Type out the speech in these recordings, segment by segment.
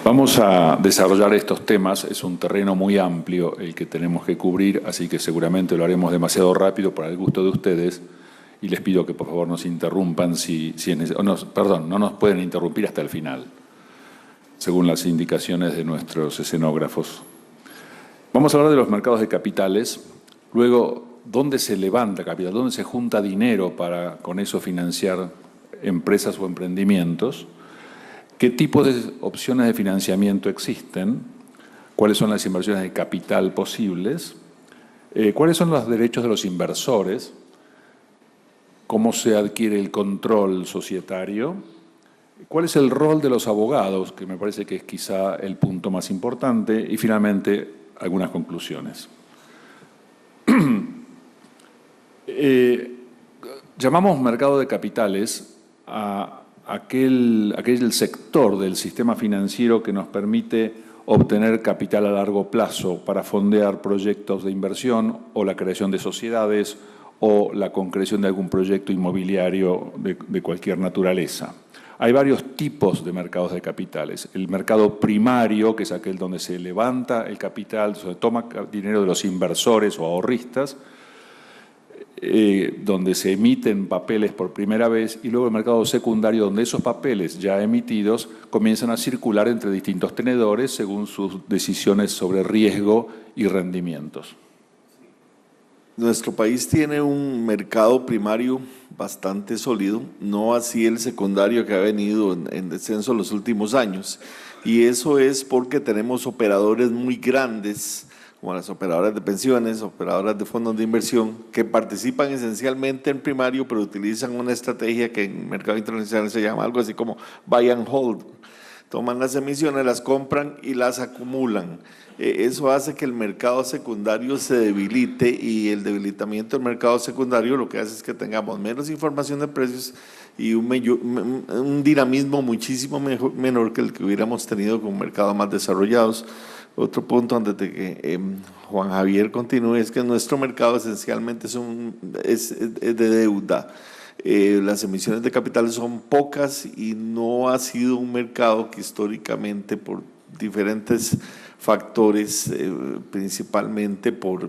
Vamos a desarrollar estos temas, es un terreno muy amplio el que tenemos que cubrir, así que seguramente lo haremos demasiado rápido para el gusto de ustedes y les pido que por favor nos interrumpan si es necesario. Perdón, no nos pueden interrumpir hasta el final, según las indicaciones de nuestros escenógrafos. Vamos a hablar de los mercados de capitales, luego dónde se levanta capital, dónde se junta dinero para con eso financiar empresas o emprendimientos. ¿Qué tipos de opciones de financiamiento existen? ¿Cuáles son las inversiones de capital posibles? ¿Cuáles son los derechos de los inversores? ¿Cómo se adquiere el control societario? ¿Cuál es el rol de los abogados? Que me parece que es quizá el punto más importante. Y finalmente, algunas conclusiones. Llamamos mercado de capitales a aquel sector del sistema financiero que nos permite obtener capital a largo plazo para fondear proyectos de inversión o la creación de sociedades o la concreción de algún proyecto inmobiliario de cualquier naturaleza. Hay varios tipos de mercados de capitales. El mercado primario, que es aquel donde se levanta el capital, donde toma dinero de los inversores o ahorristas, donde se emiten papeles por primera vez, y luego el mercado secundario, donde esos papeles ya emitidos comienzan a circular entre distintos tenedores según sus decisiones sobre riesgo y rendimientos. Nuestro país tiene un mercado primario bastante sólido, no así el secundario que ha venido en descenso los últimos años, y eso es porque tenemos operadores muy grandes, como las operadoras de pensiones, operadoras de fondos de inversión, que participan esencialmente en primario, pero utilizan una estrategia que en el mercado internacional se llama algo así como buy and hold. Toman las emisiones, las compran y las acumulan. Eso hace que el mercado secundario se debilite, y el debilitamiento del mercado secundario lo que hace es que tengamos menos información de precios y un dinamismo muchísimo menor que el que hubiéramos tenido con mercados más desarrollados. Otro punto antes de que Juan Javier continúe es que nuestro mercado esencialmente es de deuda. Las emisiones de capitales son pocas y no ha sido un mercado que históricamente, por diferentes factores, principalmente por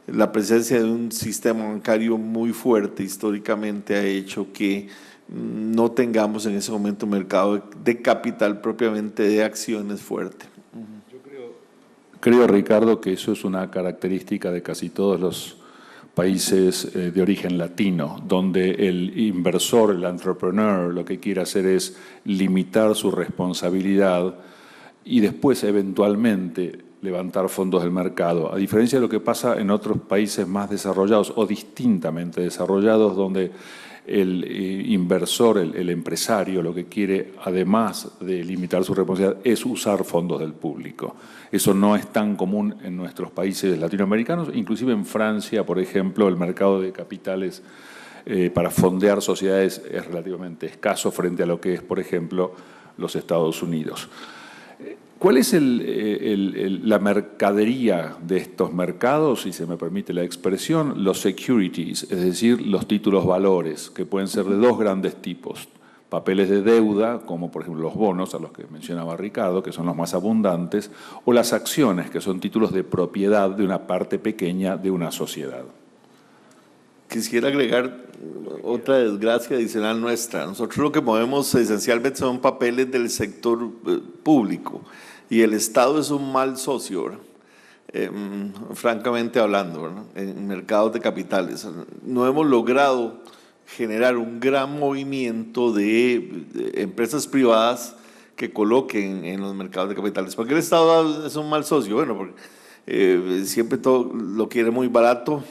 la presencia de un sistema bancario muy fuerte históricamente, ha hecho que no tengamos en ese momento un mercado de capital propiamente de acciones fuerte. Creo, Ricardo, que eso es una característica de casi todos los países de origen latino, donde el inversor, el entrepreneur, lo que quiere hacer es limitar su responsabilidad y después eventualmente levantar fondos del mercado, a diferencia de lo que pasa en otros países más desarrollados o distintamente desarrollados, donde el inversor, el empresario, lo que quiere, además de limitar su responsabilidad, es usar fondos del público. Eso no es tan común en nuestros países latinoamericanos, inclusive en Francia, por ejemplo, el mercado de capitales para fondear sociedades es relativamente escaso frente a lo que es, por ejemplo, los Estados Unidos. ¿Cuál es la mercadería de estos mercados, si se me permite la expresión? Los securities, es decir, los títulos valores, que pueden ser de dos grandes tipos. Papeles de deuda, como por ejemplo los bonos, a los que mencionaba Ricardo, que son los más abundantes, o las acciones, que son títulos de propiedad de una parte pequeña de una sociedad. Quisiera agregar otra desgracia adicional nuestra. Nosotros lo que movemos esencialmente son papeles del sector público, y el Estado es un mal socio, ¿verdad? Francamente hablando, ¿verdad? En mercados de capitales. No hemos logrado generar un gran movimiento de empresas privadas que coloquen en los mercados de capitales. ¿Por qué el Estado es un mal socio? Bueno, porque siempre todo lo quiere muy barato,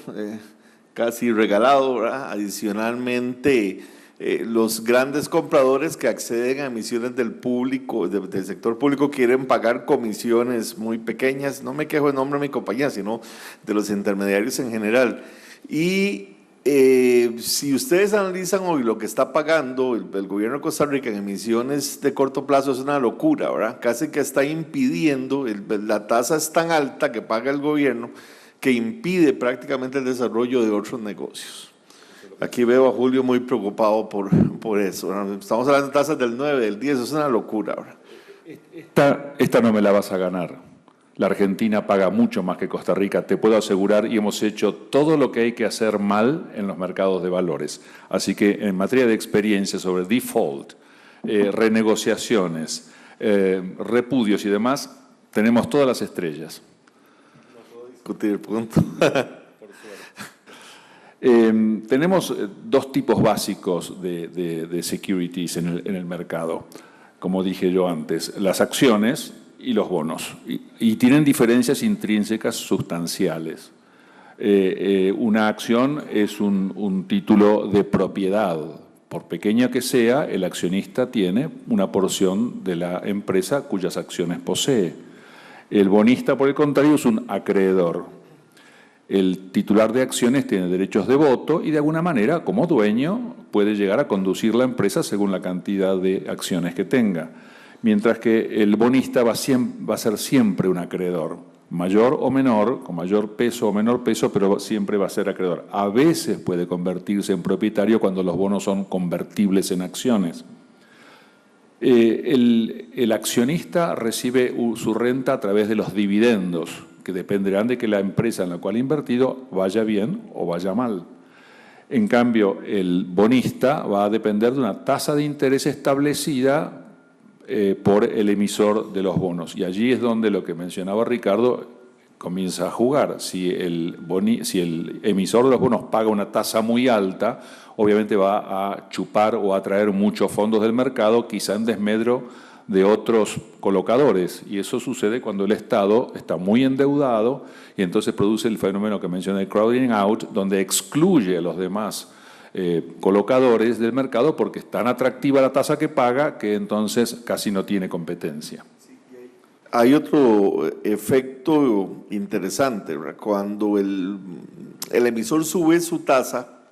casi regalado, ¿verdad? Adicionalmente, los grandes compradores que acceden a emisiones del público, del sector público, quieren pagar comisiones muy pequeñas. No me quejo en nombre de mi compañía, sino de los intermediarios en general. Y si ustedes analizan hoy lo que está pagando el gobierno de Costa Rica en emisiones de corto plazo, es una locura, ¿verdad? Casi que está impidiendo, la tasa es tan alta que paga el gobierno que impide prácticamente el desarrollo de otros negocios. Aquí veo a Julio muy preocupado por eso, ¿verdad? Estamos hablando de tasas del 9, del 10, es una locura, ¿verdad? Esta no me la vas a ganar. La Argentina paga mucho más que Costa Rica, te puedo asegurar, y hemos hecho todo lo que hay que hacer mal en los mercados de valores. Así que en materia de experiencia sobre default, renegociaciones, repudios y demás, tenemos todas las estrellas. No puedo discutir el punto. Tenemos dos tipos básicos de securities en el mercado, como dije yo antes, las acciones y los bonos, y tienen diferencias intrínsecas sustanciales. Una acción es un título de propiedad. Por pequeña que sea, el accionista tiene una porción de la empresa cuyas acciones posee. El bonista, por el contrario, es un acreedor. El titular de acciones tiene derechos de voto y de alguna manera, como dueño, puede llegar a conducir la empresa según la cantidad de acciones que tenga. Mientras que el bonista va a ser siempre un acreedor, mayor o menor, con mayor peso o menor peso, pero siempre va a ser acreedor. A veces puede convertirse en propietario cuando los bonos son convertibles en acciones. El accionista recibe su renta a través de los dividendos, que dependerán de que la empresa en la cual ha invertido vaya bien o vaya mal. En cambio, el bonista va a depender de una tasa de interés establecida por el emisor de los bonos. Y allí es donde lo que mencionaba Ricardo comienza a jugar. Si el emisor de los bonos paga una tasa muy alta, obviamente va a chupar o a traer muchos fondos del mercado, quizá en desmedro de otros colocadores. Y eso sucede cuando el Estado está muy endeudado y entonces produce el fenómeno que mencioné, el crowding out, donde excluye a los demás colocadores del mercado porque es tan atractiva la tasa que paga que entonces casi no tiene competencia. Hay otro efecto interesante, ¿verdad? Cuando el emisor sube su tasa,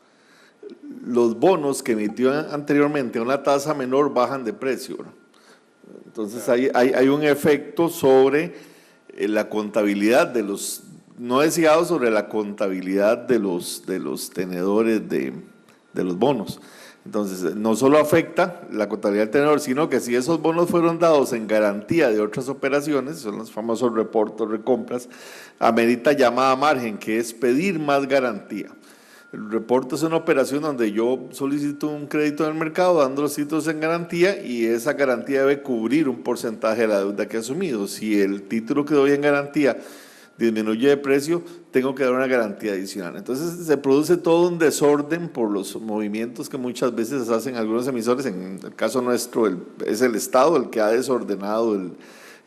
los bonos que emitió anteriormente a una tasa menor bajan de precio, ¿verdad? Entonces hay un efecto sobre la contabilidad de los, no deseado, sobre la contabilidad de los tenedores de los bonos. Entonces, no solo afecta la contabilidad del tenedor, sino que si esos bonos fueron dados en garantía de otras operaciones, son los famosos reportos, recompras, amerita llamada a margen, que es pedir más garantía. El reporte es una operación donde yo solicito un crédito en el mercado dando los títulos en garantía y esa garantía debe cubrir un porcentaje de la deuda que he asumido. Si el título que doy en garantía disminuye de precio, tengo que dar una garantía adicional. Entonces se produce todo un desorden por los movimientos que muchas veces hacen algunos emisores. En el caso nuestro es el Estado el que ha desordenado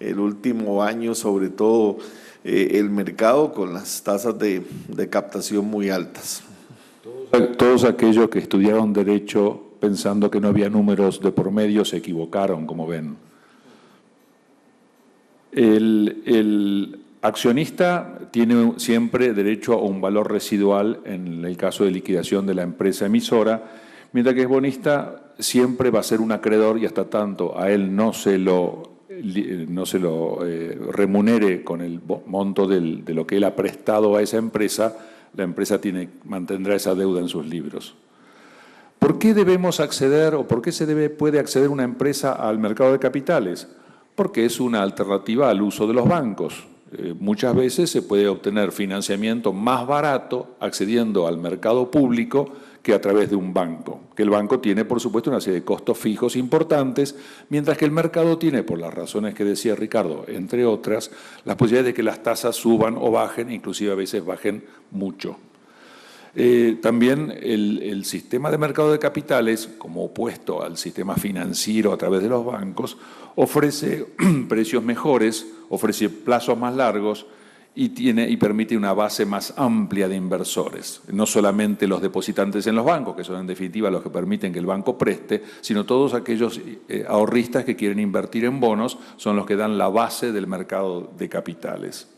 el último año, sobre todo el mercado con las tasas de captación muy altas. Todos aquellos que estudiaron Derecho pensando que no había números de por medio se equivocaron, como ven. El accionista tiene siempre derecho a un valor residual en el caso de liquidación de la empresa emisora, mientras que el bonista siempre va a ser un acreedor y hasta tanto a él no se lo remunere con el monto de lo que él ha prestado a esa empresa, la empresa mantendrá esa deuda en sus libros. ¿Por qué debemos acceder o por qué puede acceder una empresa al mercado de capitales? Porque es una alternativa al uso de los bancos. Muchas veces se puede obtener financiamiento más barato accediendo al mercado público que a través de un banco, que el banco tiene, por supuesto, una serie de costos fijos importantes, mientras que el mercado tiene, por las razones que decía Ricardo, entre otras, las posibilidades de que las tasas suban o bajen, inclusive a veces bajen mucho. También el sistema de mercado de capitales, como opuesto al sistema financiero a través de los bancos, ofrece precios mejores, ofrece plazos más largos y permite una base más amplia de inversores. No solamente los depositantes en los bancos, que son en definitiva los que permiten que el banco preste, sino todos aquellos ahorristas que quieren invertir en bonos son los que dan la base del mercado de capitales.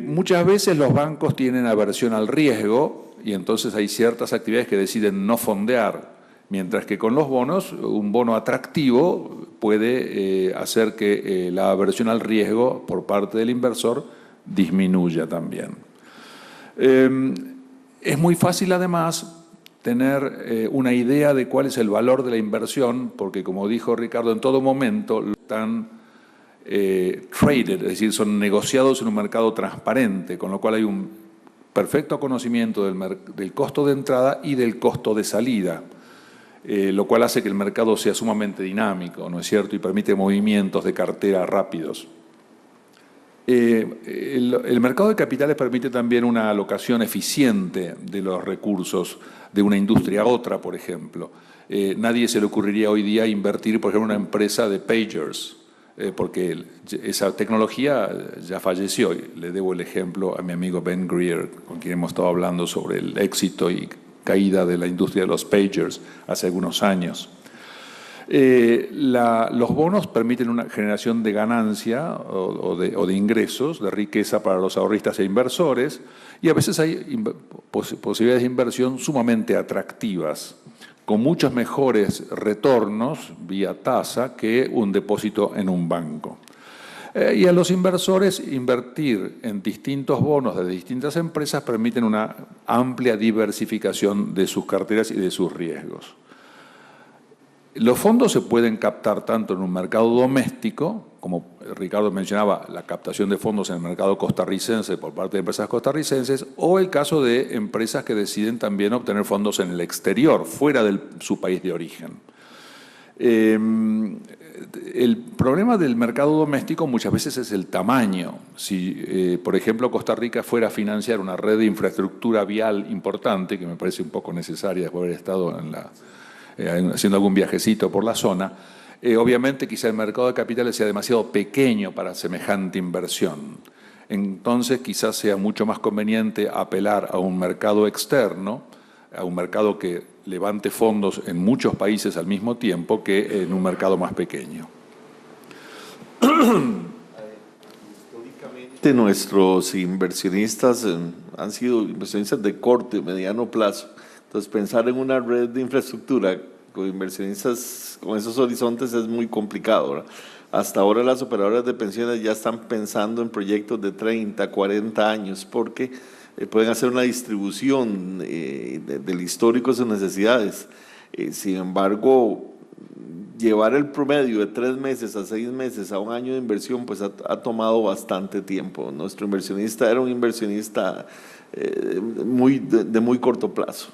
Muchas veces los bancos tienen aversión al riesgo y entonces hay ciertas actividades que deciden no fondear, mientras que con los bonos, un bono atractivo puede hacer que la aversión al riesgo por parte del inversor disminuya también. Es muy fácil además tener una idea de cuál es el valor de la inversión, porque como dijo Ricardo, en todo momento están traded, es decir, son negociados en un mercado transparente, con lo cual hay un perfecto conocimiento del costo de entrada y del costo de salida, lo cual hace que el mercado sea sumamente dinámico, ¿no es cierto?, y permite movimientos de cartera rápidos. El mercado de capitales permite también una alocación eficiente de los recursos de una industria a otra, por ejemplo. Nadie se le ocurriría hoy día invertir, por ejemplo, en una empresa de pagers, porque esa tecnología ya falleció. Le debo el ejemplo a mi amigo Ben Greer, con quien hemos estado hablando sobre el éxito y caída de la industria de los pagers hace algunos años. Los bonos permiten una generación de ganancia o de ingresos, de riqueza para los ahorristas e inversores, y a veces hay posibilidades de inversión sumamente atractivas, con muchos mejores retornos vía tasa que un depósito en un banco. Y a los inversores invertir en distintos bonos de distintas empresas permiten una amplia diversificación de sus carteras y de sus riesgos. Los fondos se pueden captar tanto en un mercado doméstico, como Ricardo mencionaba, la captación de fondos en el mercado costarricense por parte de empresas costarricenses, o el caso de empresas que deciden también obtener fondos en el exterior, fuera de su país de origen. El problema del mercado doméstico muchas veces es el tamaño. Si, por ejemplo, Costa Rica fuera a financiar una red de infraestructura vial importante, que me parece un poco necesaria después de haber estado haciendo algún viajecito por la zona, obviamente quizá el mercado de capitales sea demasiado pequeño para semejante inversión. Entonces quizás sea mucho más conveniente apelar a un mercado externo, a un mercado que levante fondos en muchos países al mismo tiempo que en un mercado más pequeño. Históricamente nuestros inversionistas han sido inversionistas de corto y mediano plazo. Entonces, pensar en una red de infraestructura con inversionistas con esos horizontes es muy complicado, ¿verdad? Hasta ahora las operadoras de pensiones ya están pensando en proyectos de 30, 40 años, porque pueden hacer una distribución del histórico de sus necesidades. Sin embargo, llevar el promedio de 3 meses a 6 meses a un año de inversión, pues ha tomado bastante tiempo. Nuestro inversionista era un inversionista de muy corto plazo.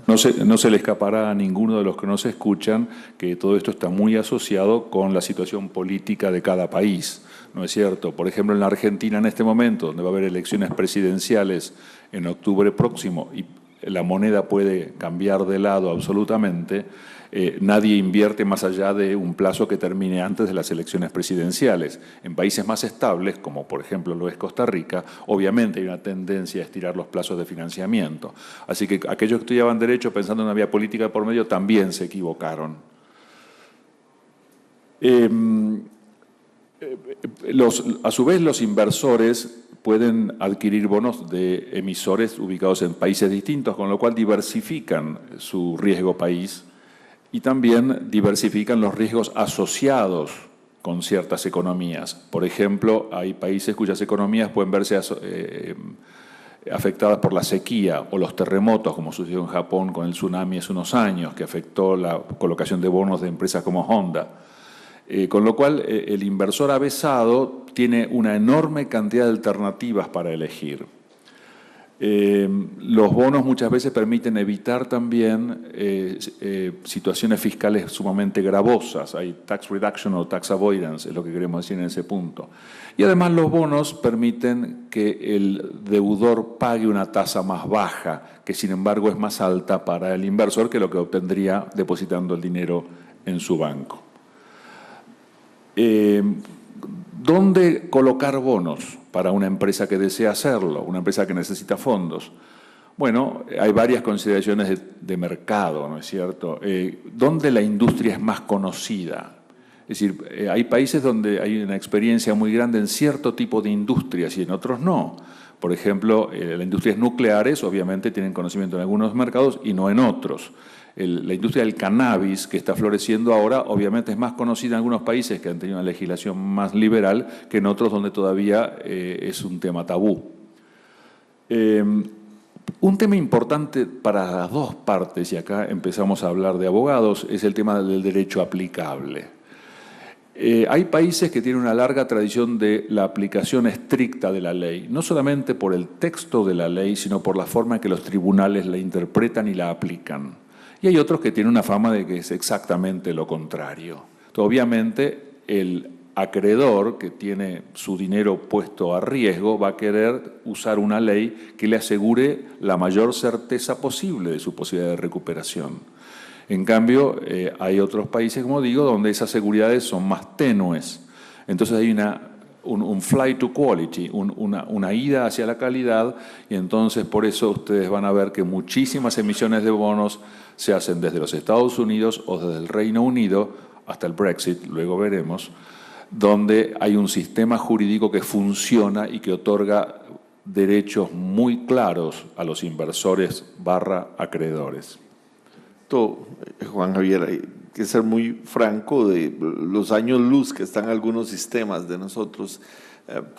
No se le escapará a ninguno de los que nos escuchan que todo esto está muy asociado con la situación política de cada país, ¿no es cierto? Por ejemplo, en la Argentina en este momento, donde va a haber elecciones presidenciales en octubre próximo y la moneda puede cambiar de lado absolutamente, nadie invierte más allá de un plazo que termine antes de las elecciones presidenciales. En países más estables, como por ejemplo lo es Costa Rica, obviamente hay una tendencia a estirar los plazos de financiamiento. Así que aquellos que estudiaban Derecho pensando en una vía política por medio también se equivocaron. A su vez, los inversores pueden adquirir bonos de emisores ubicados en países distintos, con lo cual diversifican su riesgo país y también diversifican los riesgos asociados con ciertas economías. Por ejemplo, hay países cuyas economías pueden verse afectadas por la sequía o los terremotos, como sucedió en Japón con el tsunami hace unos años, que afectó la colocación de bonos de empresas como Honda. Con lo cual, el inversor avesado tiene una enorme cantidad de alternativas para elegir. Los bonos muchas veces permiten evitar también situaciones fiscales sumamente gravosas. Hay tax reduction o tax avoidance, es lo que queremos decir en ese punto. Y además los bonos permiten que el deudor pague una tasa más baja, que sin embargo es más alta para el inversor que lo que obtendría depositando el dinero en su banco. ¿Dónde colocar bonos para una empresa que desea hacerlo, una empresa que necesita fondos? Bueno, hay varias consideraciones de mercado, ¿no es cierto? ¿Dónde la industria es más conocida? Es decir, hay países donde hay una experiencia muy grande en cierto tipo de industrias y en otros no. Por ejemplo, las industrias nucleares obviamente tienen conocimiento en algunos mercados y no en otros. La industria del cannabis que está floreciendo ahora obviamente es más conocida en algunos países que han tenido una legislación más liberal que en otros donde todavía es un tema tabú. Un tema importante para las dos partes, y acá empezamos a hablar de abogados, es el tema del derecho aplicable. Hay países que tienen una larga tradición de la aplicación estricta de la ley, no solamente por el texto de la ley, sino por la forma en que los tribunales la interpretan y la aplican. Y hay otros que tienen una fama de que es exactamente lo contrario. Entonces, obviamente, el acreedor que tiene su dinero puesto a riesgo va a querer usar una ley que le asegure la mayor certeza posible de su posibilidad de recuperación. En cambio, hay otros países, como digo, donde esas seguridades son más tenues. Entonces hay un flight to quality, una ida hacia la calidad, y entonces por eso ustedes van a ver que muchísimas emisiones de bonos se hacen desde los Estados Unidos o desde el Reino Unido hasta el Brexit, luego veremos, donde hay un sistema jurídico que funciona y que otorga derechos muy claros a los inversores / acreedores. Juan Javier, hay que ser muy franco de los años luz que están algunos sistemas de nosotros.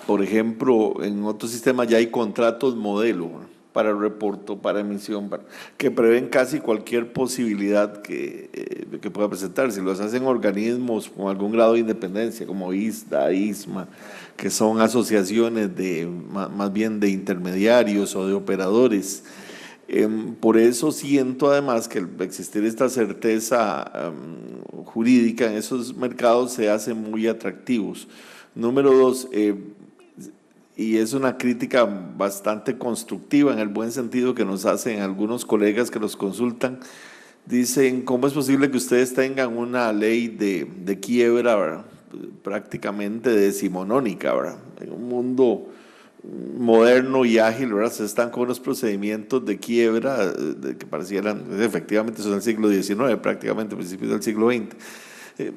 Por ejemplo, en otros sistemas ya hay contratos modelo para reporto, para emisión, que prevén casi cualquier posibilidad que pueda presentarse. Los hacen organismos con algún grado de independencia, como ISDA, ISMA, que son asociaciones más bien de intermediarios o de operadores. Por eso siento además que existir esta certeza jurídica en esos mercados se hace muy atractivos. Número dos, y es una crítica bastante constructiva en el buen sentido que nos hacen algunos colegas que los consultan, dicen, ¿cómo es posible que ustedes tengan una ley de quiebra, ¿verdad? Prácticamente decimonónica, ¿verdad? En un mundo moderno y ágil, ¿verdad? Se están con unos procedimientos de quiebra que parecieran, efectivamente son del siglo XIX, prácticamente principios del siglo XX.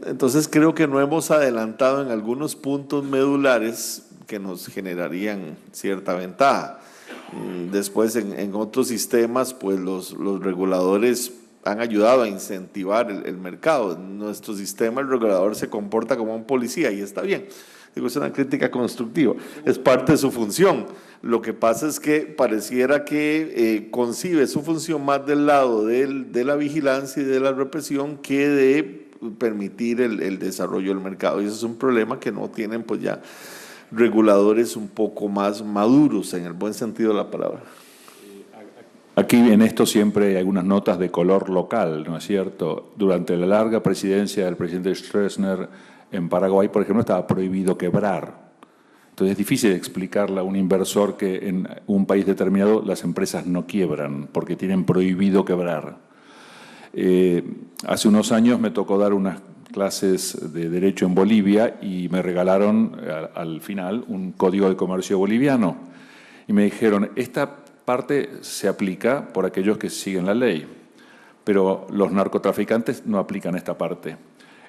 Entonces creo que no hemos adelantado en algunos puntos medulares que nos generarían cierta ventaja. Después en otros sistemas, pues los reguladores han ayudado a incentivar el mercado. En nuestro sistema el regulador se comporta como un policía y está bien. Digo, es una crítica constructiva, es parte de su función. Lo que pasa es que pareciera que concibe su función más del lado de la vigilancia y de la represión que de permitir el desarrollo del mercado. Y eso es un problema que no tienen pues ya reguladores un poco más maduros en el buen sentido de la palabra. Aquí en esto siempre hay algunas notas de color local, ¿no es cierto? Durante la larga presidencia del presidente Stroessner en Paraguay, por ejemplo, estaba prohibido quebrar. Entonces es difícil explicarle a un inversor que en un país determinado las empresas no quiebran porque tienen prohibido quebrar. Hace unos años me tocó dar unas clases de Derecho en Bolivia y me regalaron al final un código de comercio boliviano. Y me dijeron, esta parte se aplica por aquellos que siguen la ley, pero los narcotraficantes no aplican esta parte.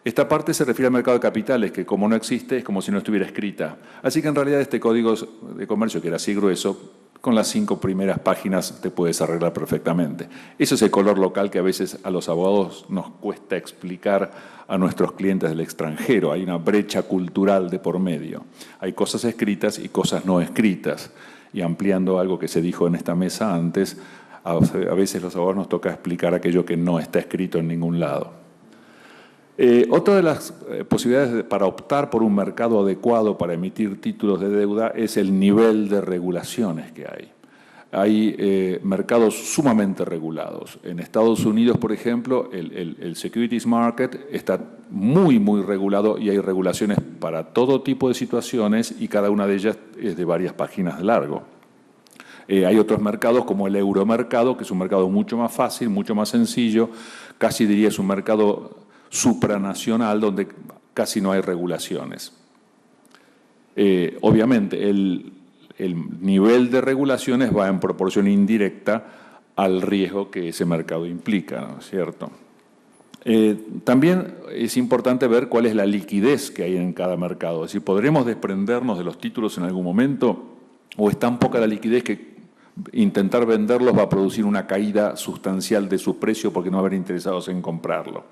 Esta parte se refiere al mercado de capitales, que como no existe, es como si no estuviera escrita. Así que en realidad este código de comercio, que era así grueso, con las 5 primeras páginas te puedes arreglar perfectamente. Eso es el color local que a veces a los abogados nos cuesta explicar a nuestros clientes del extranjero. Hay una brecha cultural de por medio. Hay cosas escritas y cosas no escritas. Y ampliando algo que se dijo en esta mesa antes, a veces los abogados nos toca explicar aquello que no está escrito en ningún lado. Otra de las posibilidades para optar por un mercado adecuado para emitir títulos de deuda es el nivel de regulaciones que hay. Hay mercados sumamente regulados. En Estados Unidos, por ejemplo, el securities market está muy, muy regulado y hay regulaciones para todo tipo de situaciones y cada una de ellas es de varias páginas de largo. Hay otros mercados como el euromercado, que es un mercado mucho más fácil, mucho más sencillo, casi diría es un mercado supranacional donde casi no hay regulaciones. Obviamente el nivel de regulaciones va en proporción indirecta al riesgo que ese mercado implica, ¿no es cierto? También es importante ver cuál es la liquidez que hay en cada mercado. Es decir, ¿podremos desprendernos de los títulos en algún momento? ¿O es tan poca la liquidez que intentar venderlos va a producir una caída sustancial de su precio porque no va a haber interesados en comprarlo?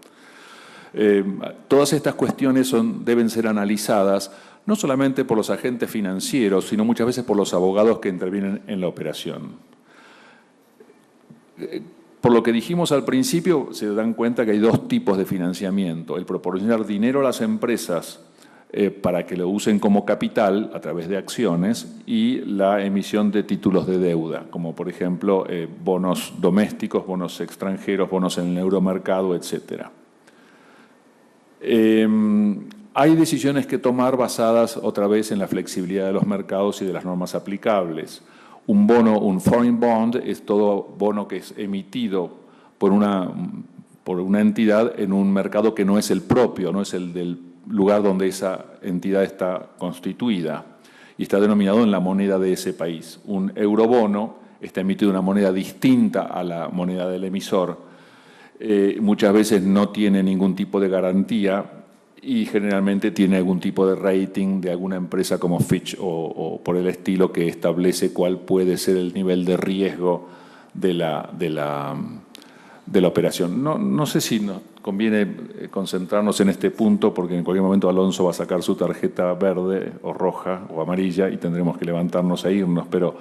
Todas estas cuestiones deben ser analizadas no solamente por los agentes financieros, sino muchas veces por los abogados que intervienen en la operación. Por lo que dijimos al principio, se dan cuenta que hay dos tipos de financiamiento. El proporcionar dinero a las empresas para que lo usen como capital a través de acciones y la emisión de títulos de deuda, como por ejemplo bonos domésticos, bonos extranjeros, bonos en el euromercado, etc. Hay decisiones que tomar basadas otra vez en la flexibilidad de los mercados y de las normas aplicables. Un bono, un foreign bond, es todo bono que es emitido por una entidad en un mercado que no es el propio, no es el del lugar donde esa entidad está constituida y está denominado en la moneda de ese país. Un eurobono está emitido en una moneda distinta a la moneda del emisor. Muchas veces no tiene ningún tipo de garantía y generalmente tiene algún tipo de rating de alguna empresa como Fitch o por el estilo que establece cuál puede ser el nivel de riesgo de la operación. No sé si nos conviene concentrarnos en este punto porque en cualquier momento Alonso va a sacar su tarjeta verde o roja o amarilla y tendremos que levantarnos e irnos, pero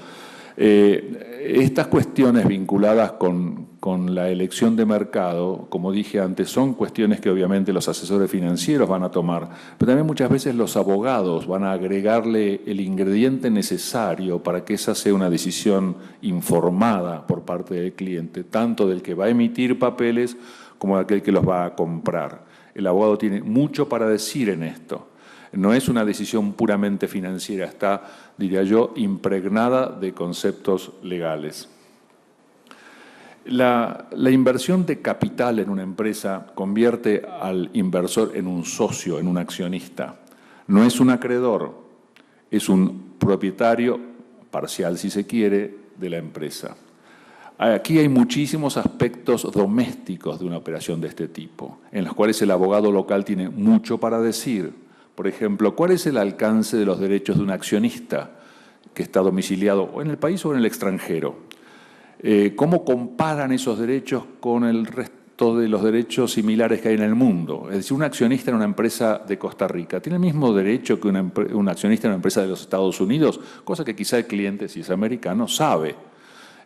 estas cuestiones vinculadas con la elección de mercado, como dije antes, son cuestiones que obviamente los asesores financieros van a tomar, pero también muchas veces los abogados van a agregarle el ingrediente necesario para que esa sea una decisión informada por parte del cliente, tanto del que va a emitir papeles como de aquel que los va a comprar. El abogado tiene mucho para decir en esto. No es una decisión puramente financiera, está, diría yo, impregnada de conceptos legales. La inversión de capital en una empresa convierte al inversor en un socio, en un accionista. No es un acreedor, es un propietario parcial, si se quiere, de la empresa. Aquí hay muchísimos aspectos domésticos de una operación de este tipo, en los cuales el abogado local tiene mucho para decir. Por ejemplo, ¿cuál es el alcance de los derechos de un accionista que está domiciliado o en el país o en el extranjero? ¿Cómo comparan esos derechos con el resto de los derechos similares que hay en el mundo? Es decir, un accionista en una empresa de Costa Rica tiene el mismo derecho que un accionista en una empresa de los Estados Unidos, cosa que quizá el cliente, si es americano, sabe.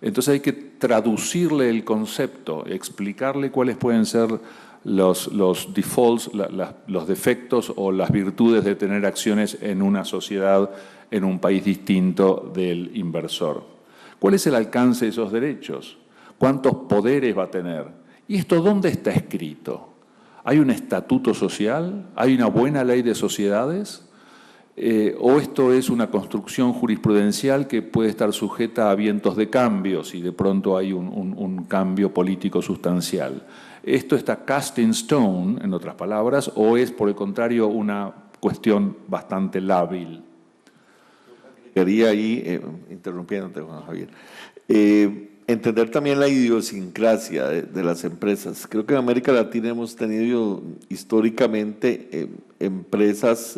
Entonces hay que traducirle el concepto, explicarle cuáles pueden ser los defaults, los defectos o las virtudes de tener acciones en una sociedad, en un país distinto del inversor. ¿Cuál es el alcance de esos derechos? ¿Cuántos poderes va a tener? ¿Y esto dónde está escrito? ¿Hay un estatuto social? ¿Hay una buena ley de sociedades? ¿O esto es una construcción jurisprudencial que puede estar sujeta a vientos de cambio si de pronto hay un cambio político sustancial? ¿Esto está cast in stone, en otras palabras, o es, por el contrario, una cuestión bastante lábil? Quería ahí, interrumpiéndote, Juan Javier, entender también la idiosincrasia de las empresas. Creo que en América Latina hemos tenido históricamente empresas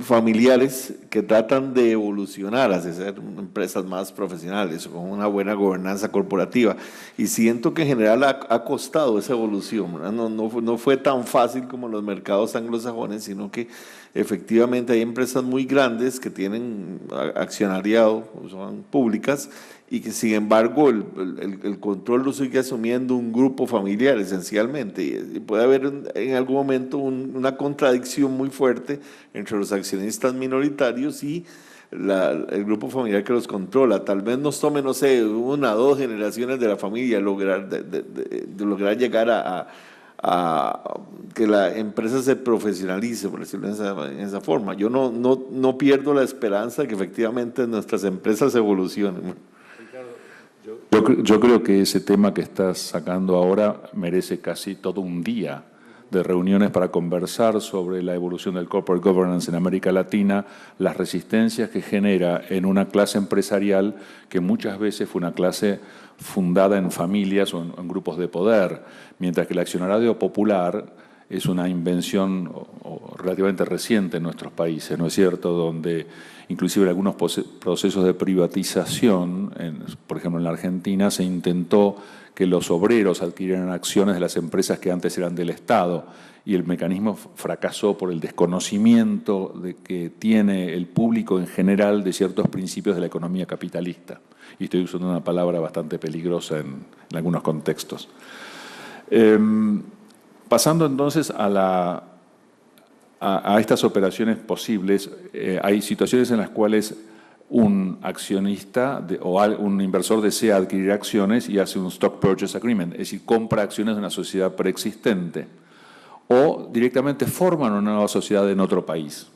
familiares que tratan de evolucionar hacia ser empresas más profesionales, con una buena gobernanza corporativa. Y siento que en general ha costado esa evolución, ¿verdad? No fue tan fácil como los mercados anglosajones, sino que efectivamente hay empresas muy grandes que tienen accionariado, son públicas, y que sin embargo el control lo sigue asumiendo un grupo familiar esencialmente. Y puede haber en algún momento una contradicción muy fuerte entre los accionistas minoritarios y el grupo familiar que los controla. Tal vez nos tome, no sé, 1 o 2 generaciones de la familia lograr llegar a que la empresa se profesionalice, por decirlo en esa forma. Yo no pierdo la esperanza de que efectivamente nuestras empresas evolucionen. Yo creo que ese tema que estás sacando ahora merece casi todo un día de reuniones para conversar sobre la evolución del corporate governance en América Latina, las resistencias que genera en una clase empresarial que muchas veces fue una clase fundada en familias o en grupos de poder, mientras que el accionariado popular es una invención relativamente reciente en nuestros países, ¿no es cierto?, donde inclusive en algunos procesos de privatización, por ejemplo en la Argentina, se intentó que los obreros adquirieran acciones de las empresas que antes eran del Estado, y el mecanismo fracasó por el desconocimiento que tiene el público en general de ciertos principios de la economía capitalista. Y estoy usando una palabra bastante peligrosa en algunos contextos. Pasando entonces a estas operaciones posibles, hay situaciones en las cuales un accionista o un inversor desea adquirir acciones y hace un stock purchase agreement, es decir, compra acciones de una sociedad preexistente, o directamente forman una nueva sociedad en otro país.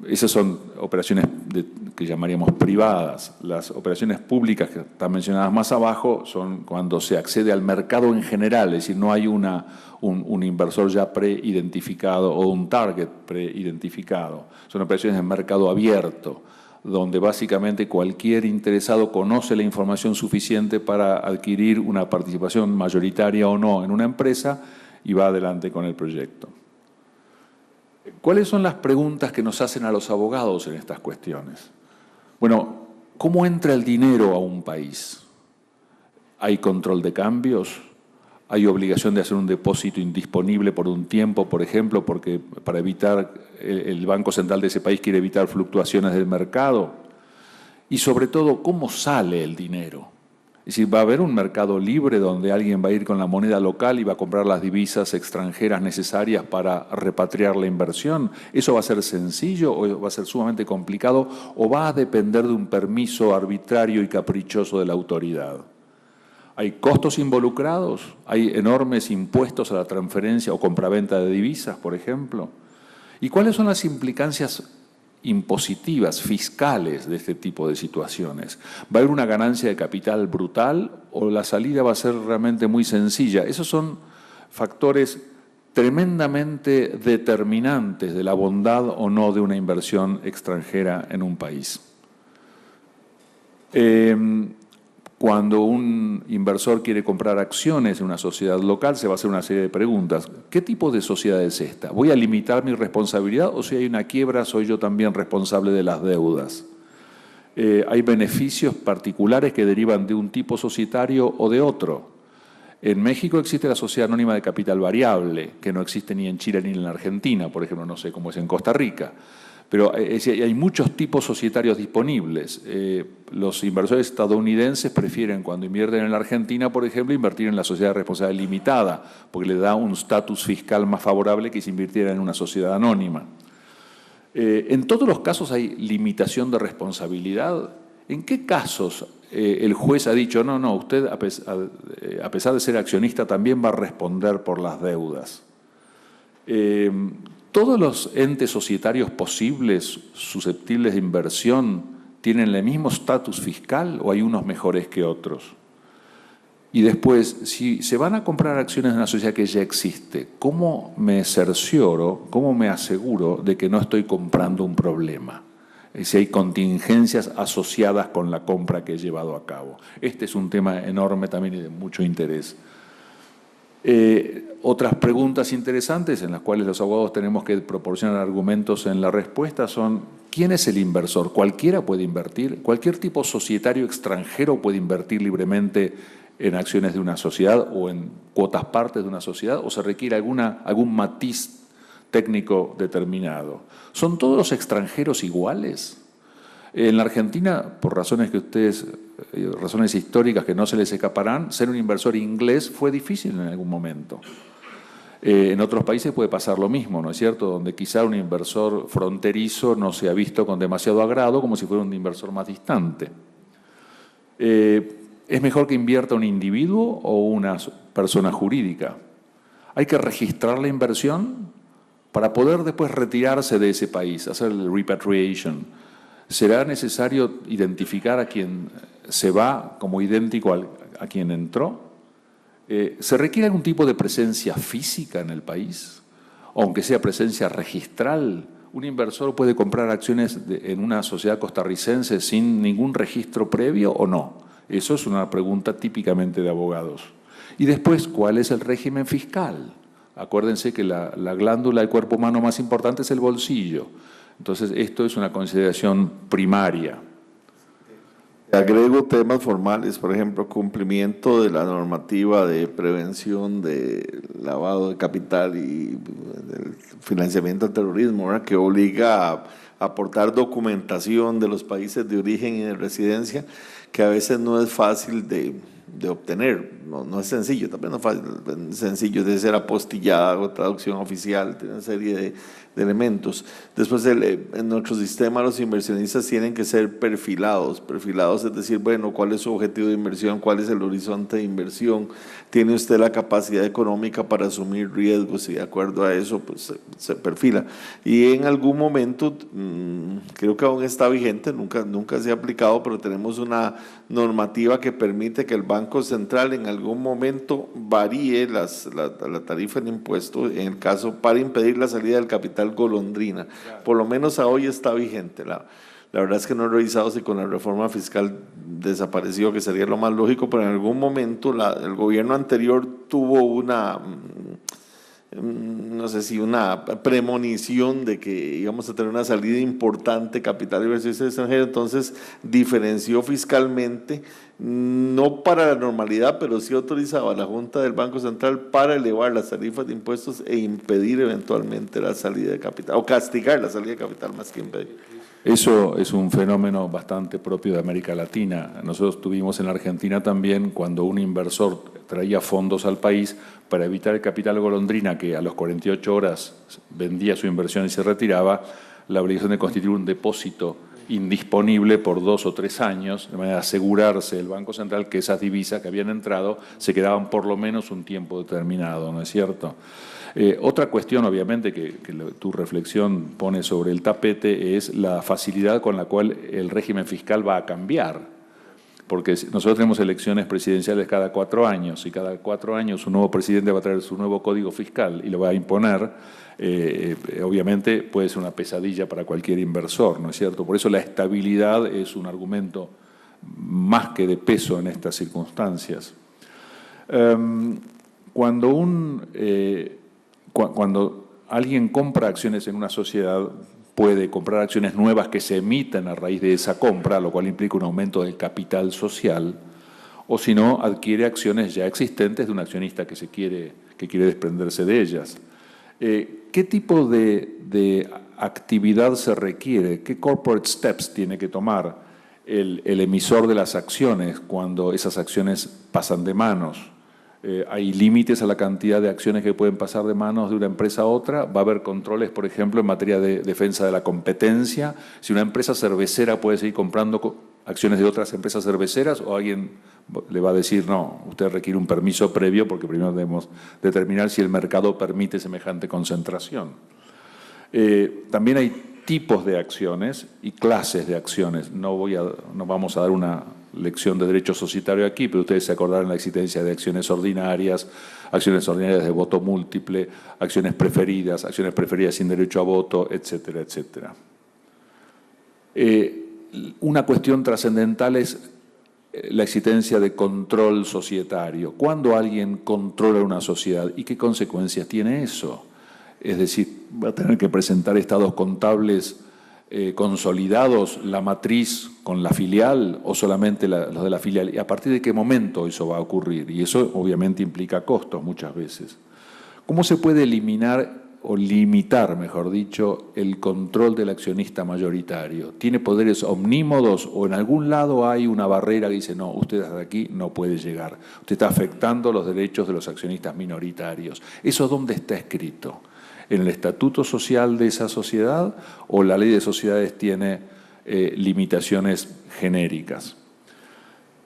Esas son operaciones que llamaríamos privadas. Las operaciones públicas que están mencionadas más abajo son cuando se accede al mercado en general, es decir, no hay un inversor ya preidentificado o un target preidentificado. Son operaciones de mercado abierto, donde básicamente cualquier interesado conoce la información suficiente para adquirir una participación mayoritaria o no en una empresa y va adelante con el proyecto. ¿Cuáles son las preguntas que nos hacen a los abogados en estas cuestiones? Bueno, ¿cómo entra el dinero a un país? ¿Hay control de cambios? ¿Hay obligación de hacer un depósito indisponible por un tiempo, por ejemplo, porque para evitar, el Banco Central de ese país quiere evitar fluctuaciones del mercado? Y sobre todo, ¿cómo sale el dinero? Es decir, ¿va a haber un mercado libre donde alguien va a ir con la moneda local y va a comprar las divisas extranjeras necesarias para repatriar la inversión? ¿Eso va a ser sencillo o va a ser sumamente complicado o va a depender de un permiso arbitrario y caprichoso de la autoridad? ¿Hay costos involucrados? ¿Hay enormes impuestos a la transferencia o compraventa de divisas, por ejemplo? ¿Y cuáles son las implicancias impositivas, fiscales de este tipo de situaciones? ¿Va a haber una ganancia de capital brutal o la salida va a ser realmente muy sencilla? Esos son factores tremendamente determinantes de la bondad o no de una inversión extranjera en un país. Cuando un inversor quiere comprar acciones en una sociedad local, se va a hacer una serie de preguntas. ¿Qué tipo de sociedad es esta? ¿Voy a limitar mi responsabilidad o si hay una quiebra, soy yo también responsable de las deudas? ¿Hay beneficios particulares que derivan de un tipo societario o de otro? En México existe la sociedad anónima de capital variable, que no existe ni en Chile ni en la Argentina, por ejemplo, no sé cómo es en Costa Rica. Pero hay muchos tipos societarios disponibles. Los inversores estadounidenses prefieren, cuando invierten en la Argentina, por ejemplo, invertir en la sociedad de responsabilidad limitada, porque le da un estatus fiscal más favorable que si invirtiera en una sociedad anónima. En todos los casos hay limitación de responsabilidad. ¿En qué casos el juez ha dicho, no, usted a pesar de ser accionista también va a responder por las deudas? ¿Todos los entes societarios posibles susceptibles de inversión tienen el mismo estatus fiscal o hay unos mejores que otros? Y después, si se van a comprar acciones de una sociedad que ya existe, ¿cómo me cercioro, cómo me aseguro de que no estoy comprando un problema? Si hay contingencias asociadas con la compra que he llevado a cabo. Este es un tema enorme también y de mucho interés. Otras preguntas interesantes en las cuales los abogados tenemos que proporcionar argumentos en la respuesta son: ¿quién es el inversor? ¿Cualquiera puede invertir? ¿Cualquier tipo societario extranjero puede invertir libremente en acciones de una sociedad o en cuotas partes de una sociedad? ¿O se requiere algún matiz técnico determinado? ¿Son todos los extranjeros iguales? En la Argentina, por razones razones históricas que no se les escaparán, ser un inversor inglés fue difícil en algún momento. En otros países puede pasar lo mismo, ¿no es cierto?, donde quizá un inversor fronterizo no se ha visto con demasiado agrado, como si fuera un inversor más distante. ¿Es mejor que invierta un individuo o una persona jurídica? ¿Hay que registrar la inversión para poder después retirarse de ese país, hacer el repatriation? ¿Será necesario identificar a quien se va como idéntico a quien entró? ¿Se requiere algún tipo de presencia física en el país? Aunque sea presencia registral, ¿un inversor puede comprar acciones en una sociedad costarricense sin ningún registro previo o no? Eso es una pregunta típicamente de abogados. Y después, ¿cuál es el régimen fiscal? Acuérdense que la glándula del cuerpo humano más importante es el bolsillo. Entonces, esto es una consideración primaria. Agrego temas formales, por ejemplo, cumplimiento de la normativa de prevención de lavado de capital y del financiamiento al terrorismo, ¿verdad? Que obliga a aportar documentación de los países de origen y de residencia, que a veces no es fácil de obtener, no es sencillo, también no es fácil, sencillo de ser apostillada o traducción oficial, tiene una serie de elementos. Después, en nuestro sistema los inversionistas tienen que ser perfilados, es decir, bueno, ¿cuál es su objetivo de inversión? ¿Cuál es el horizonte de inversión? ¿Tiene usted la capacidad económica para asumir riesgos? Y de acuerdo a eso, pues se perfila. Y en algún momento, creo que aún está vigente, nunca se ha aplicado, pero tenemos una normativa que permite que el Banco Central en algún momento varíe la tarifa de impuesto, en el caso para impedir la salida del capital golondrina. Por lo menos a hoy está vigente. La verdad es que no he revisado si con la reforma fiscal desapareció, que sería lo más lógico, pero en algún momento el gobierno anterior tuvo una, no sé si una premonición de que íbamos a tener una salida importante capital y inversiones extranjeras, entonces diferenció fiscalmente, no para la normalidad, pero sí autorizaba a la Junta del Banco Central para elevar las tarifas de impuestos e impedir eventualmente la salida de capital, o castigar la salida de capital más que impedir. Eso es un fenómeno bastante propio de América Latina. Nosotros tuvimos en la Argentina también, cuando un inversor traía fondos al país para evitar el capital golondrina, que a las 48 horas vendía su inversión y se retiraba, la obligación de constituir un depósito indisponible por 2 o 3 años, de manera de asegurarse el Banco Central que esas divisas que habían entrado se quedaban por lo menos un tiempo determinado, ¿no es cierto? Otra cuestión, obviamente, que tu reflexión pone sobre el tapete es la facilidad con la cual el régimen fiscal va a cambiar. Porque nosotros tenemos elecciones presidenciales cada 4 años y cada 4 años un nuevo presidente va a traer su nuevo código fiscal y lo va a imponer. Obviamente puede ser una pesadilla para cualquier inversor, ¿no es cierto? Por eso la estabilidad es un argumento más que de peso en estas circunstancias. Cuando alguien compra acciones en una sociedad, puede comprar acciones nuevas que se emitan a raíz de esa compra, lo cual implica un aumento del capital social, o si no, adquiere acciones ya existentes de un accionista que quiere desprenderse de ellas. ¿Qué tipo de actividad se requiere? ¿Qué corporate steps tiene que tomar el emisor de las acciones cuando esas acciones pasan de manos? Hay límites a la cantidad de acciones que pueden pasar de manos de una empresa a otra. Va a haber controles, por ejemplo, en materia de defensa de la competencia. Si una empresa cervecera puede seguir comprando acciones de otras empresas cerveceras, o alguien le va a decir, no, usted requiere un permiso previo porque primero debemos determinar si el mercado permite semejante concentración. También hay tipos de acciones y clases de acciones. No vamos a dar una lección de derecho societario aquí, pero ustedes se acordarán la existencia de acciones ordinarias de voto múltiple, acciones preferidas sin derecho a voto, etcétera, etcétera. Una cuestión trascendental es la existencia de control societario. ¿Cuándo alguien controla una sociedad y qué consecuencias tiene eso? Es decir, va a tener que presentar estados contables consolidados, la matriz con la filial o solamente los de la filial. ¿Y a partir de qué momento eso va a ocurrir? Y eso obviamente implica costos muchas veces. ¿Cómo se puede eliminar o limitar, mejor dicho, el control del accionista mayoritario? ¿Tiene poderes omnímodos o en algún lado hay una barrera que dice, no, usted desde aquí no puede llegar? Usted está afectando los derechos de los accionistas minoritarios. ¿Eso dónde está escrito? ¿En el estatuto social de esa sociedad o la ley de sociedades tiene limitaciones genéricas?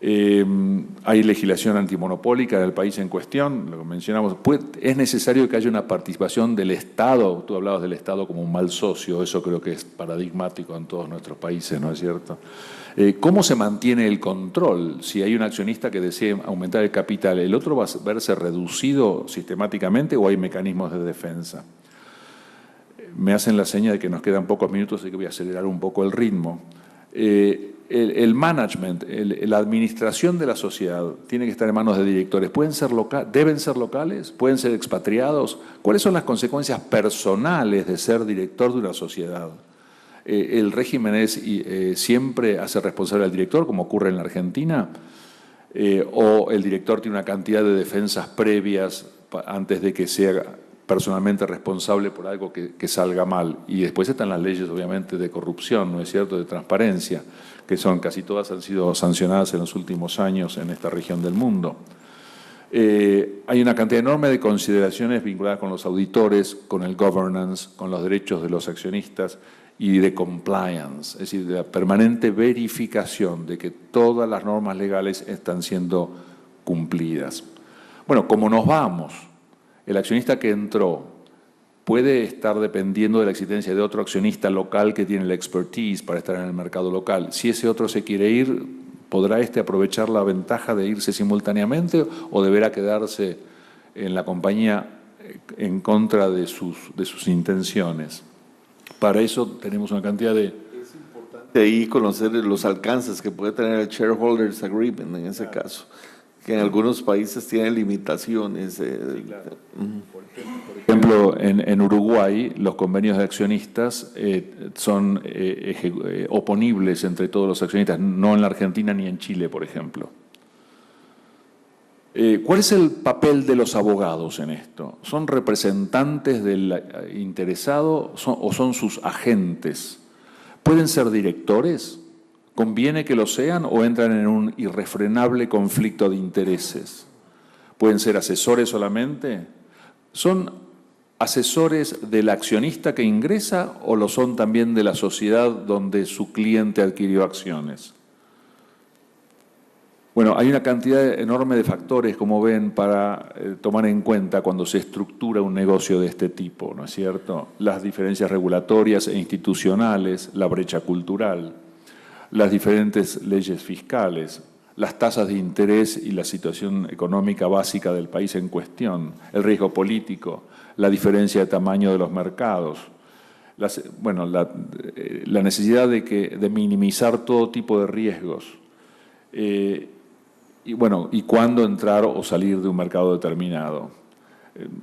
Hay legislación antimonopólica en el país en cuestión, lo que mencionamos. Es necesario que haya una participación del Estado. Tú hablabas del Estado como un mal socio, eso creo que es paradigmático en todos nuestros países, ¿no es cierto? ¿Cómo se mantiene el control? Si hay un accionista que desee aumentar el capital, ¿el otro va a verse reducido sistemáticamente o hay mecanismos de defensa? Me hacen la seña de que nos quedan pocos minutos, así que voy a acelerar un poco el ritmo. el management, la administración de la sociedad tiene que estar en manos de directores. ¿Deben ser locales? ¿Pueden ser expatriados? ¿Cuáles son las consecuencias personales de ser director de una sociedad? ¿El régimen siempre hace responsable al director, como ocurre en la Argentina? ¿O el director tiene una cantidad de defensas previas antes de que sea personalmente responsable por algo que salga mal? Y después están las leyes, obviamente, de corrupción, ¿no es cierto?, de transparencia, que casi todas han sido sancionadas en los últimos años en esta región del mundo. Hay una cantidad enorme de consideraciones vinculadas con los auditores, con el governance, con los derechos de los accionistas y de compliance, es decir, de la permanente verificación de que todas las normas legales están siendo cumplidas. Bueno, como nos vamos, el accionista que entró puede estar dependiendo de la existencia de otro accionista local que tiene la expertise para estar en el mercado local. Si ese otro se quiere ir, ¿podrá aprovechar la ventaja de irse simultáneamente o deberá quedarse en la compañía en contra de sus intenciones? Para eso tenemos una cantidad de... Es importante ahí conocer los alcances que puede tener el Shareholders Agreement en ese caso, que en algunos países tiene limitaciones. Sí, claro. Por ejemplo, en Uruguay los convenios de accionistas son oponibles entre todos los accionistas, no en la Argentina ni en Chile, por ejemplo. ¿Cuál es el papel de los abogados en esto? ¿Son representantes del interesado o son sus agentes? ¿Pueden ser directores? ¿Conviene que lo sean o entran en un irrefrenable conflicto de intereses? ¿Pueden ser asesores solamente? ¿Son asesores del accionista que ingresa o lo son también de la sociedad donde su cliente adquirió acciones? Bueno, hay una cantidad enorme de factores, como ven, para tomar en cuenta cuando se estructura un negocio de este tipo, ¿no es cierto? Las diferencias regulatorias e institucionales, la brecha cultural, las diferentes leyes fiscales, las tasas de interés y la situación económica básica del país en cuestión, el riesgo político, la diferencia de tamaño de los mercados, la necesidad de minimizar todo tipo de riesgos, y cuándo entrar o salir de un mercado determinado.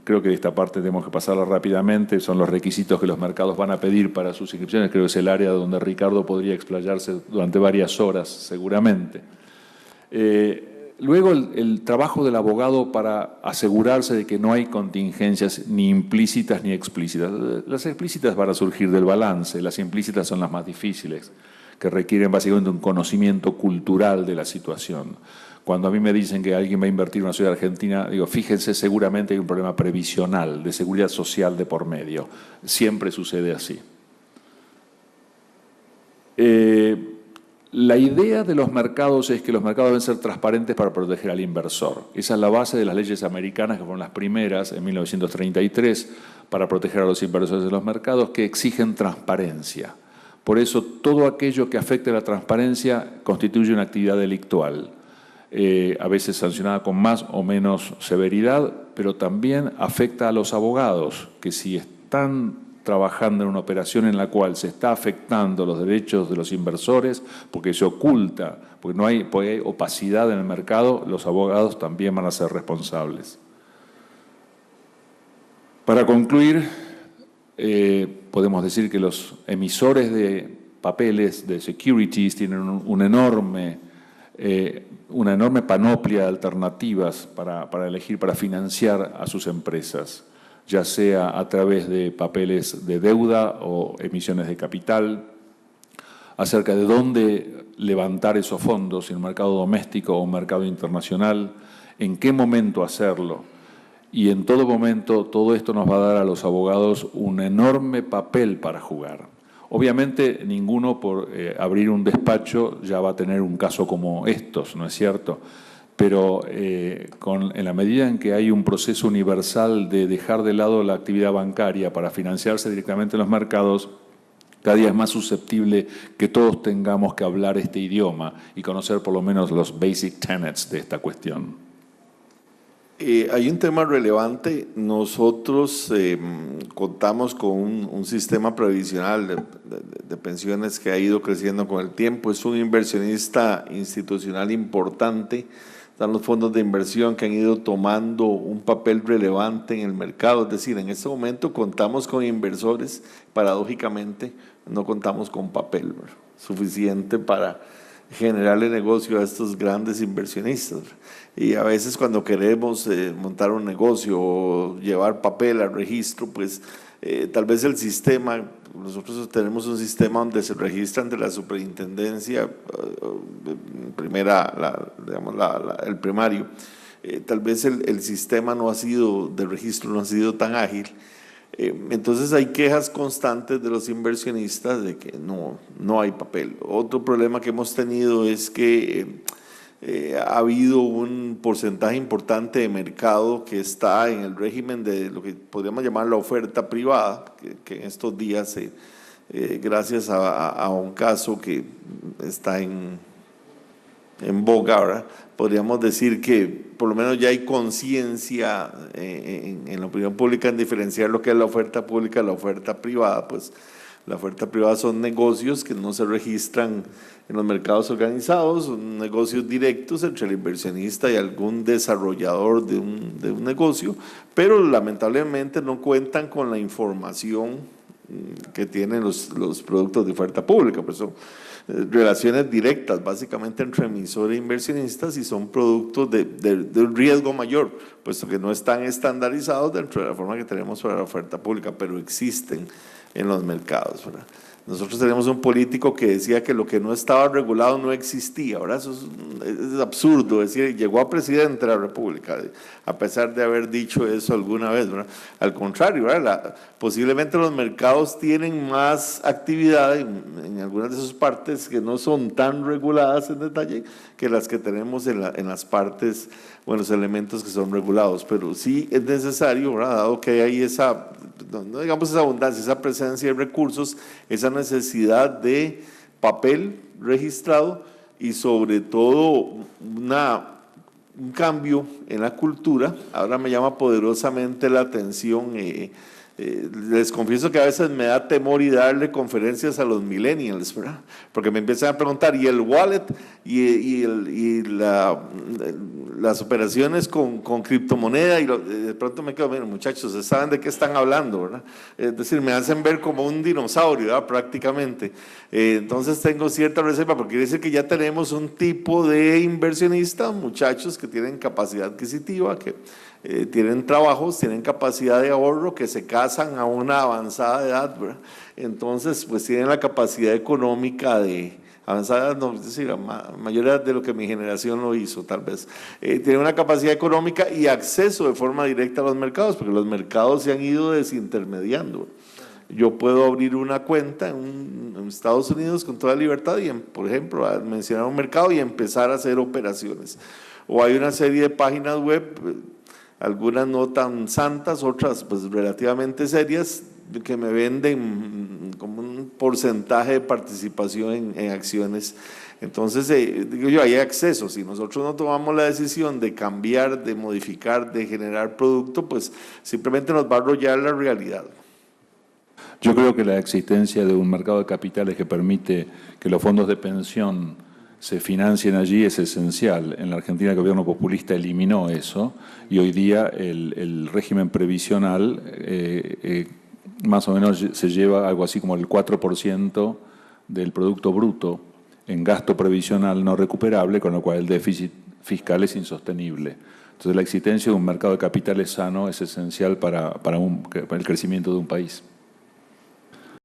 Creo que esta parte tenemos que pasarla rápidamente, son los requisitos que los mercados van a pedir para sus inscripciones, creo que es el área donde Ricardo podría explayarse durante varias horas seguramente. Luego el trabajo del abogado para asegurarse de que no hay contingencias ni implícitas ni explícitas. Las explícitas van a surgir del balance, las implícitas son las más difíciles, que requieren básicamente un conocimiento cultural de la situación. Cuando a mí me dicen que alguien va a invertir en una ciudad argentina, digo, fíjense, seguramente hay un problema previsional, de seguridad social de por medio. Siempre sucede así. La idea de los mercados es que los mercados deben ser transparentes para proteger al inversor. Esa es la base de las leyes americanas, que fueron las primeras en 1933, para proteger a los inversores de los mercados, que exigen transparencia. Por eso, todo aquello que afecte a la transparencia constituye una actividad delictual. A veces sancionada con más o menos severidad, pero también afecta a los abogados, que si están trabajando en una operación en la cual se está afectando los derechos de los inversores, porque se oculta, porque hay opacidad en el mercado, los abogados también van a ser responsables. Para concluir, podemos decir que los emisores de papeles, de securities, tienen una enorme panoplia de alternativas para elegir, para financiar a sus empresas, ya sea a través de papeles de deuda o emisiones de capital, acerca de dónde levantar esos fondos, en el mercado doméstico o mercado internacional, en qué momento hacerlo. Y en todo momento, todo esto nos va a dar a los abogados un enorme papel para jugar. Obviamente, ninguno por abrir un despacho ya va a tener un caso como estos, ¿no es cierto? Pero en la medida en que hay un proceso universal de dejar de lado la actividad bancaria para financiarse directamente en los mercados, cada día es más susceptible que todos tengamos que hablar este idioma y conocer por lo menos los basic tenets de esta cuestión. Hay un tema relevante. Nosotros contamos con un sistema previsional de pensiones que ha ido creciendo con el tiempo. Es un inversionista institucional importante. Están los fondos de inversión que han ido tomando un papel relevante en el mercado. Es decir, en este momento contamos con inversores, paradójicamente no contamos con papel, ¿verdad?, suficiente para generarle negocio a estos grandes inversionistas. Y a veces cuando queremos montar un negocio o llevar papel al registro, pues tal vez el sistema, nosotros tenemos un sistema donde se registra ante la superintendencia, el primario. Tal vez el sistema no ha sido, de registro no ha sido tan ágil. Entonces hay quejas constantes de los inversionistas de que no hay papel. Otro problema que hemos tenido es que ha habido un porcentaje importante de mercado que está en el régimen de lo que podríamos llamar la oferta privada, que en estos días, gracias a un caso que está en boga, ¿verdad?, podríamos decir que por lo menos ya hay conciencia en la opinión pública en diferenciar lo que es la oferta pública y la oferta privada. Pues la oferta privada son negocios que no se registran en los mercados organizados, son negocios directos entre el inversionista y algún desarrollador de un negocio, pero lamentablemente no cuentan con la información que tienen los productos de oferta pública. Pues son relaciones directas básicamente entre emisor e inversionistas y son productos de un riesgo mayor, puesto que no están estandarizados dentro de la forma que tenemos para la oferta pública, pero existen en los mercados, ¿verdad? Nosotros tenemos un político que decía que lo que no estaba regulado no existía. Ahora eso es absurdo, es decir, llegó a presidente de la República a pesar de haber dicho eso alguna vez, ¿verdad? Al contrario, ¿verdad? Posiblemente los mercados tienen más actividad en algunas de sus partes que no son tan reguladas en detalle que las que tenemos en las partes o en los elementos que son regulados, pero sí es necesario, ¿verdad?, dado que hay esa, no digamos esa abundancia, esa presencia de recursos, esa necesidad de papel registrado y sobre todo un cambio en la cultura. Ahora me llama poderosamente la atención. Les confieso que a veces me da temor y darle conferencias a los millennials, ¿verdad?, porque me empiezan a preguntar, ¿y el wallet y las operaciones con criptomoneda? Y de pronto me quedo, miren, muchachos, ustedes saben de qué están hablando, ¿verdad? Es decir, me hacen ver como un dinosaurio, ¿verdad?, prácticamente. Entonces tengo cierta reserva, porque quiere decir que ya tenemos un tipo de inversionistas, muchachos que tienen capacidad adquisitiva, que tienen trabajos, tienen capacidad de ahorro, que se casan a una avanzada edad, ¿verdad? Entonces, pues tienen la capacidad económica de avanzada, no, es decir, mayor edad de lo que mi generación lo hizo, tal vez. Tienen una capacidad económica y acceso de forma directa a los mercados, porque los mercados se han ido desintermediando. Yo puedo abrir una cuenta en Estados Unidos con toda libertad y, por ejemplo, mencionar un mercado y empezar a hacer operaciones. O hay una serie de páginas web, algunas no tan santas, otras pues relativamente serias, que me venden como un porcentaje de participación en acciones. Entonces, digo yo, hay acceso. Si nosotros no tomamos la decisión de cambiar, de modificar, de generar producto, pues simplemente nos va a arrollar la realidad. Yo creo que la existencia de un mercado de capitales que permite que los fondos de pensión se financien allí es esencial. En la Argentina el gobierno populista eliminó eso y hoy día el régimen previsional más o menos se lleva algo así como el 4% del Producto Bruto en gasto previsional no recuperable, con lo cual el déficit fiscal es insostenible. Entonces la existencia de un mercado de capitales sano es esencial para el crecimiento de un país.